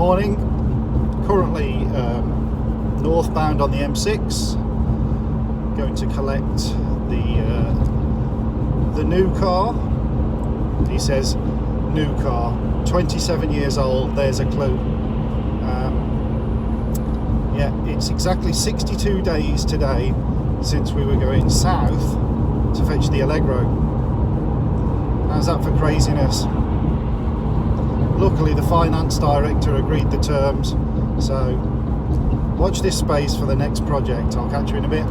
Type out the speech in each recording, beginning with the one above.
Morning. Currently northbound on the M6. Going to collect the new car. He says new car, 27 years old. There's a clue. Yeah, it's exactly 62 days today since we were going south to fetch the Allegro. How's that for craziness? Luckily the finance director agreed the terms, so watch this space for the next project. I'll catch you in a bit.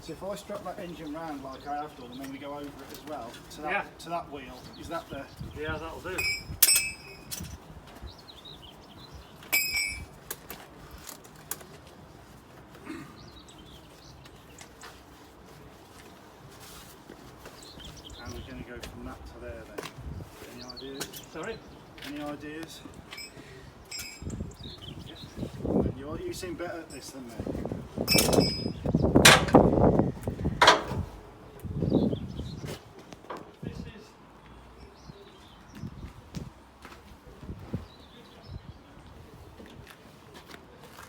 If I strap that engine round like I have done and then we go over it as well to that wheel, is that the... Yeah, that'll do. How are we going to go from that to there then? Any ideas? Sorry? Any ideas? You seem better at this than me.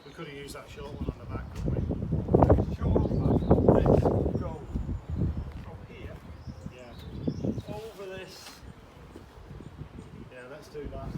We could have used that short one on the back, couldn't we? Short one, let's go from here. Yeah. Over this. Yeah, let's do that.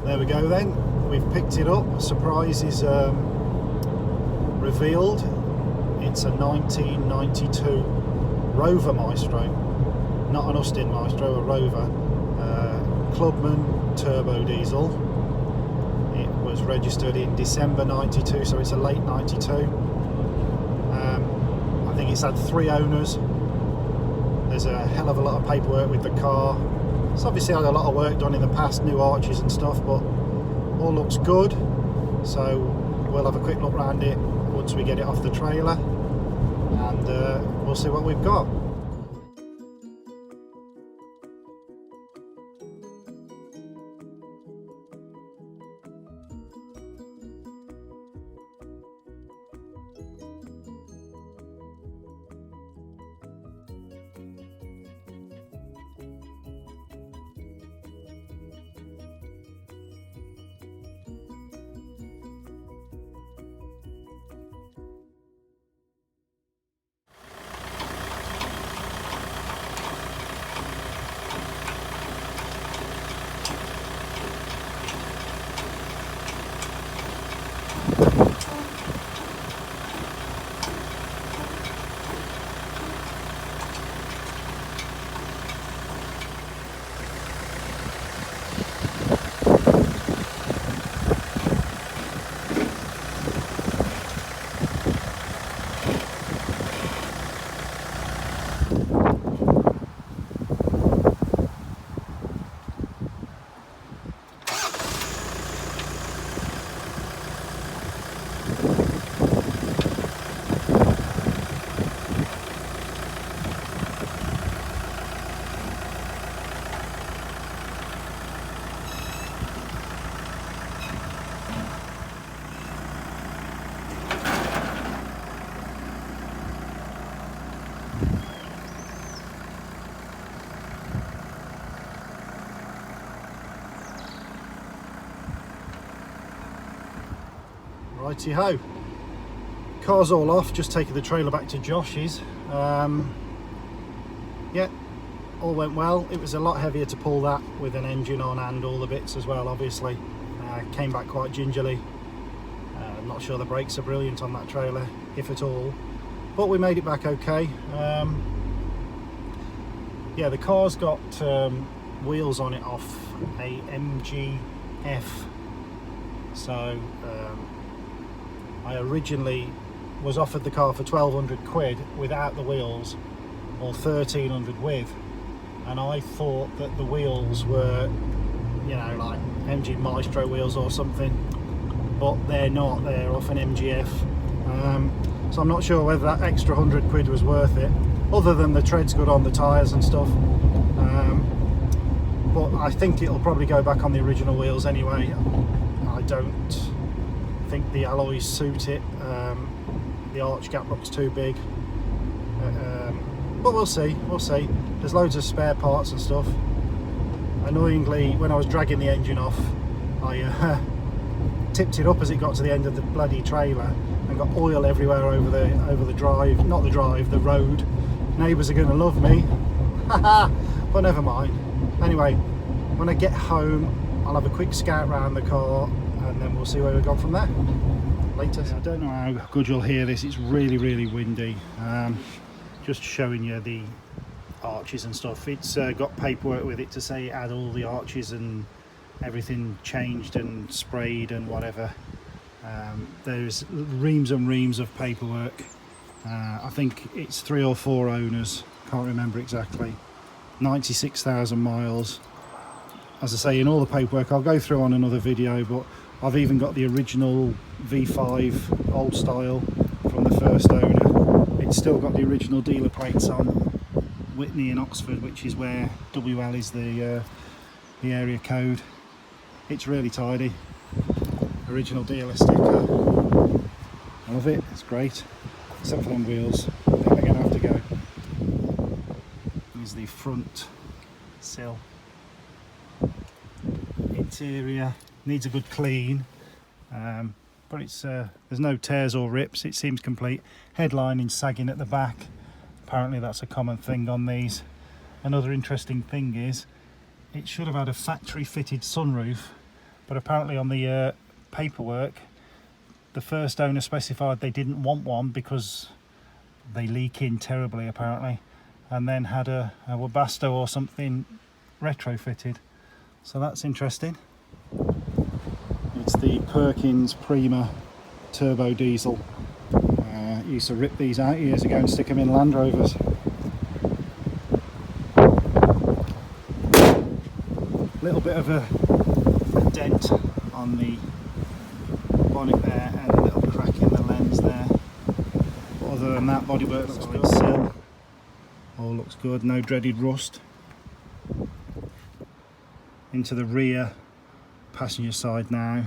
There we go then, we've picked it up. Surprise is revealed. It's a 1992 Rover Maestro, not an Austin Maestro, a Rover. Clubman turbo diesel. It was registered in December 92, so it's a late 92. I think it's had 3 owners. There's a hell of a lot of paperwork with the car. It's obviously had a lot of work done in the past, new arches and stuff, but all looks good. So we'll have a quick look around it once we get it off the trailer, and we'll see what we've got. Righty ho. Car's all off, just taking the trailer back to Josh's. Yeah, all went well. It was a lot heavier to pull that with an engine on and all the bits as well, obviously. Came back quite gingerly. I'm not sure the brakes are brilliant on that trailer, if at all, but we made it back okay. Yeah, the car's got wheels on it off a MGF. So I originally was offered the car for 1,200 quid without the wheels, or 1,300 with, and I thought that the wheels were, you know, like MG Maestro wheels or something, but they're not. They're off an MGF. So I'm not sure whether that extra 100 quid was worth it, other than the tread's good on the tyres and stuff. But I think it'll probably go back on the original wheels anyway. I don't think the alloys suit it. The arch gap looks too big. But we'll see, There's loads of spare parts and stuff. Annoyingly, when I was dragging the engine off, I tipped it up as it got to the end of the bloody trailer and got oil everywhere over the drive, not the drive, the road. Neighbours are going to love me. But never mind. Anyway, when I get home, I'll have a quick scout around the car and then we'll see where we go from there. Later. I don't know how good you'll hear this. It's really, really windy. Just showing you the arches and stuff. It's got paperwork with it to say it had all the arches and everything changed and sprayed and whatever. There's reams and reams of paperwork. I think it's 3 or 4 owners, can't remember exactly. 96,000 miles. As I say, in all the paperwork, I'll go through on another video, but I've even got the original V5 old style from the first owner. It's still got the original dealer plates on, Whitney in Oxford, which is where WL is the area code. It's really tidy. Original dealer sticker. I love it, it's great. Except for on wheels, I think they're going to have to go. Here's the front sill. Interior needs a good clean, but it's there's no tears or rips. It seems complete. Headlining sagging at the back. Apparently that's a common thing on these. Another interesting thing is it should have had a factory fitted sunroof, but apparently on the paperwork the first owner specified they didn't want one because they leak in terribly apparently, and then had a Webasto or something retrofitted. So that's interesting. It's the Perkins Prima turbo diesel. Used to rip these out years ago and stick them in Land Rovers. Little bit of a dent on the bonnet there and a little crack in the lens there. But other than that, bodywork looks good. Sill all looks good, no dreaded rust. Into the rear passenger side now,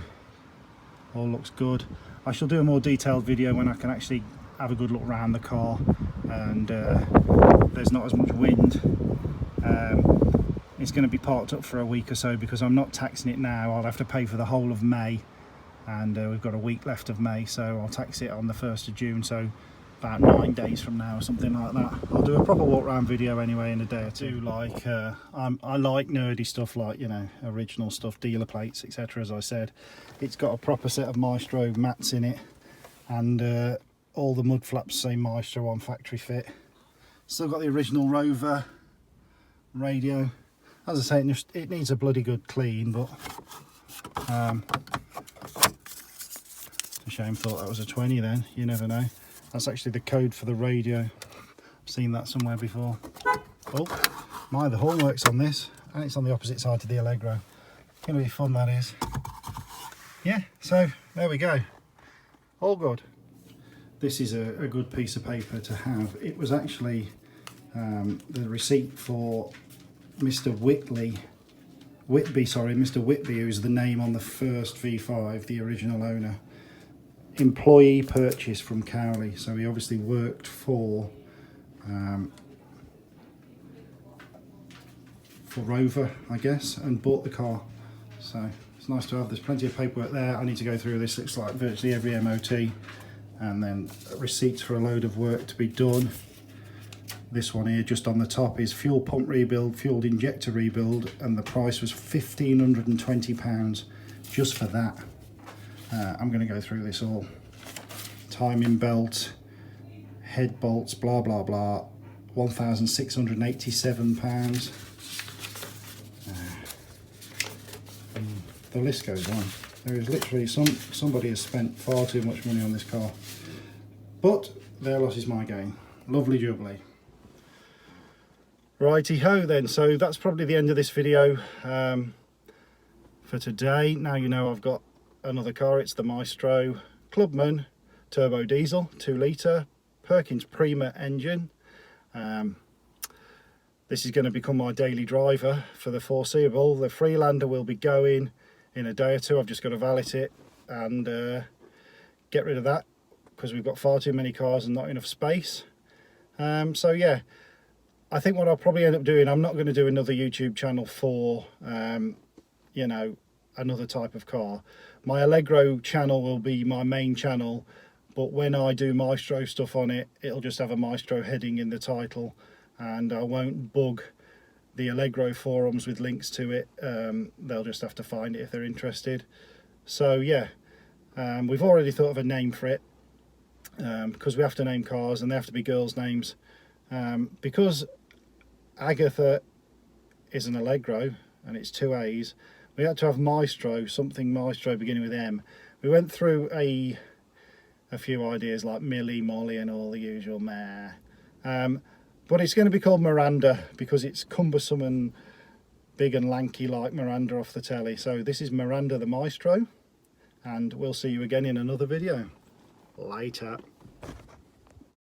all looks good. I shall do a more detailed video when I can actually have a good look around the car and there's not as much wind. It's going to be parked up for a week or so because I'm not taxing it now. I'll have to pay for the whole of May, and we've got a week left of May, so I'll tax it on the 1st of June, so about 9 days from now or something like that. I'll do a proper walk around video anyway in a day or two. Like I like nerdy stuff, like, you know, original stuff, dealer plates, etc. As I said, it's got a proper set of Maestro mats in it, and all the mud flaps say Maestro on factory fit. Still got the original Rover radio. As I say, it needs a bloody good clean, but it's a shame. Thought that was a 20 then. You never know. That's actually the code for the radio. I've seen that somewhere before. Oh my, the horn works on this, and it's on the opposite side to the Allegro. Gonna be fun, that is. Yeah, so there we go. All good. This is a good piece of paper to have. It was actually the receipt for Mr. Whitby, who's the name on the first V5, the original owner. Employee purchase from Cowley, so he obviously worked for Rover, I guess, and bought the car. So it's nice to have. There's plenty of paperwork there. I need to go through this. Looks like virtually every MOT, and then receipts for a load of work to be done. This one here just on the top is fuel pump rebuild, fuel injector rebuild, and the price was £1,520 just for that. I'm going to go through this all. Timing belt, head bolts, blah blah blah, £1,687. The list goes on. There is literally somebody has spent far too much money on this car, but their loss is my gain. Lovely jubbly. Righty ho then, so that's probably the end of this video for today. Now you know I've got another car. It's the Maestro Clubman turbo diesel, 2 litre, Perkins Prima engine. This is going to become my daily driver for the foreseeable. The Freelander will be going in a day or two. I've just got to valet it and get rid of that because we've got far too many cars and not enough space. So yeah, I think what I'll probably end up doing, I'm not going to do another YouTube channel for you know, another type of car. My Allegro channel will be my main channel, but when I do Maestro stuff on it, it'll just have a Maestro heading in the title, and I won't bug the Allegro forums with links to it. They'll just have to find it if they're interested. So yeah, we've already thought of a name for it, because we have to name cars and they have to be girls' names. Because Agatha is an Allegro and it's 2 A's, we had to have Maestro, something Maestro beginning with M. We went through a few ideas like Millie, Molly and all the usual meh. But it's going to be called Miranda because it's cumbersome and big and lanky like Miranda off the telly. So this is Miranda the Maestro, and we'll see you again in another video. Later.